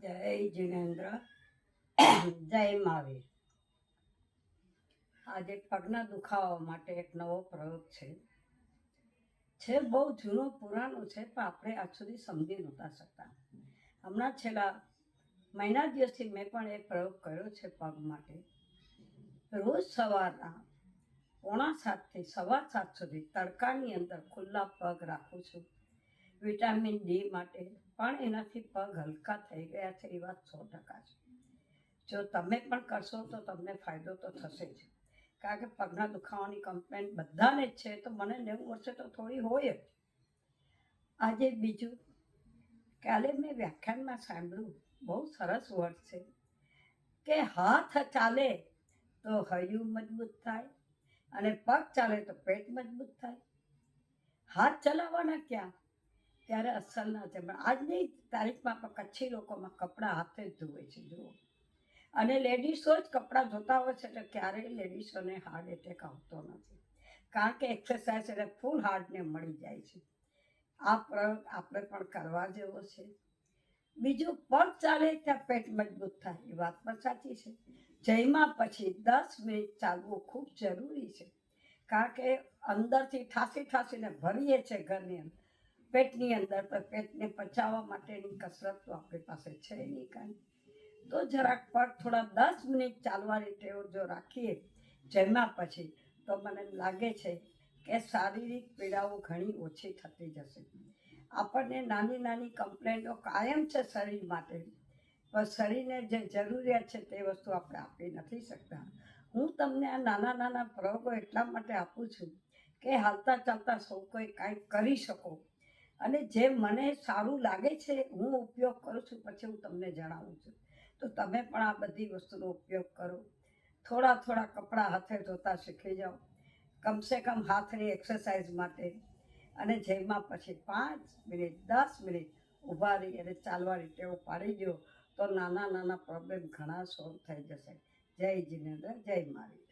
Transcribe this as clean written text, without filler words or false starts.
જય જિનેન્દ્ર, જય મહાવીર. આજે પગના દુખાવા માટે એક નવો પ્રયોગ છે બહુ જૂનો પુરાણો છે, પણ આપણે આજ સુધી સમજી નહોતા શકતા. હમણાં છેલ્લા મહિના દિવસથી મેં પણ એક પ્રયોગ કર્યો છે પગ માટે. રોજ સવારના 6:45 થી 7:15 સુધી તડકાની અંદર ખુલ્લા પગ રાખું છું. વિટામિન ડી માટે પણ એનાથી પગ હલકા થઈ ગયા છે, એ વાત 100% છે. જો તમે પણ કરશો તો તમને ફાયદો તો થશે જ, કારણ કે પગના દુખાવાની કમ્પ્લેન બધાને જ છે, તો મને 90 વર્ષે તો થોડી હોય જ. આજે બીજું, કાલે મેં વ્યાખ્યાનમાં સાંભળ્યું, બહુ સરસ વર્ડ છે કે હાથ ચાલે તો હૈયું મજબૂત થાય અને પગ ચાલે તો પેટ મજબૂત થાય. હાથ ચલાવવાના ક્યાં, ત્યારે અસલના છે. પણ આજની તારીખમાં પણ કચ્છી લોકોમાં કપડાં હાથે જ ધોવે છે, જુઓ. અને લેડીઝો જ કપડાં ધોતા હોય છે, એટલે ક્યારેય લેડીઝોને હાર્ટ એટેક આવતો નથી, કારણ કે એક્સરસાઇઝ એટલે ફૂલ હાર્ટને મળી જાય છે. આ પ્રયોગ આપણે પણ કરવા જેવો છે. બીજું, પગ ચાલે ત્યાં પેટ મજબૂત થાય, એ વાત પણ સાચી છે. જમ્યા પછી 10 મિનિટ ચાલવું ખૂબ જરૂરી છે, કારણ કે અંદરથી ઠાસીને ભરીએ છે ઘરની અંદર, પેટની અંદર, પણ પેટને પચાવવા માટેની કસરત તો આપણી પાસે છે નહીં કાંઈ. તો જરાક પગ થોડા 10 મિનિટ ચાલવાની ટેવ જો રાખીએ જમ્યા પછી, તો મને લાગે છે કે શારીરિક પીડાઓ ઘણી ઓછી થતી જશે. આપણને નાની નાની કમ્પ્લેન્ટો કાયમ છે શરીર માટે, પણ શરીરને જે જરૂરિયાત છે તે વસ્તુ આપણે આપી નથી શકતા. હું તમને આ નાના નાના પ્રયોગો એટલા માટે આપું છું કે હાલતા ચાલતા સૌ કોઈ કાંઈક કરી શકો. અને જે મને સારું લાગે છે, હું ઉપયોગ કરું છું, પછી હું તમને જણાવું છું. તો તમે પણ આ બધી વસ્તુનો ઉપયોગ કરો. થોડા કપડાં હાથે ધોતા શીખી જાઓ, કમસે કમ હાથની એક્સરસાઇઝ માટે. અને જમ્યા પછી 5 મિનિટ 10 મિનિટ ઊભા રહી અને ચાલવાની ટેવ પાડી દો, તો નાના પ્રોબ્લેમ ઘણા સોલ્વ થઈ જશે. જય જિનેન્દ્ર, જય મહાવીર.